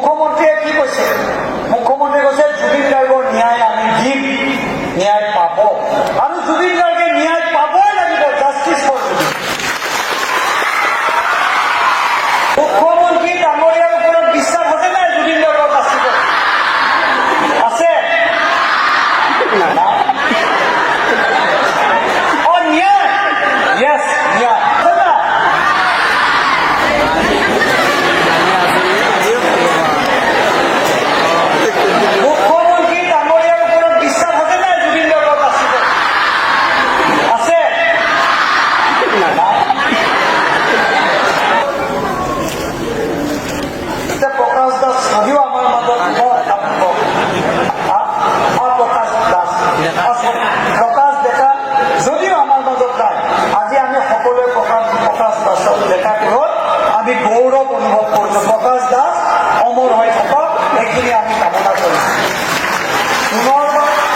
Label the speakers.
Speaker 1: মুখ্যমন্ত্ৰীয়ে কি কৈছে? মুখ্যমন্ত্ৰীয়ে কৈছে জুবিন গাৰ্গৰ ন্যায় আমি দিম, ন্যায় পাব, আৰু জুবিন গাৰ্গে ন্যায় পাবই লাগিব। Justice for Zubeen. মুখ্যমন্ত্ৰী ডাঙৰীয়াৰ ওপৰত বিশ্বাস আছে নাই? জুবিন গাৰ্গক বাচিব আছে? ন্যায়, য়েছ ন্যায় মুখ্যমন্ত্ৰী ডাঙৰীয়াৰ ওপৰত বিশ্বাস আছে নাই? জুবিন গাৰ্গক বাচিব আছে? এতিয়া প্ৰকাশ দাস যদিও আমাৰ মাজত প্ৰকাশ ডেকা যদিও আমাৰ মাজত নাই, আজি আমি সকলোৱে প্ৰকাশ দাসক দেখা কিহত আমি গৌৰৱ অনুভৱ কৰিছো। প্ৰকাশ দাস অমৰ হৈ থাকক, এইখিনি আমি কামনা কৰিছো।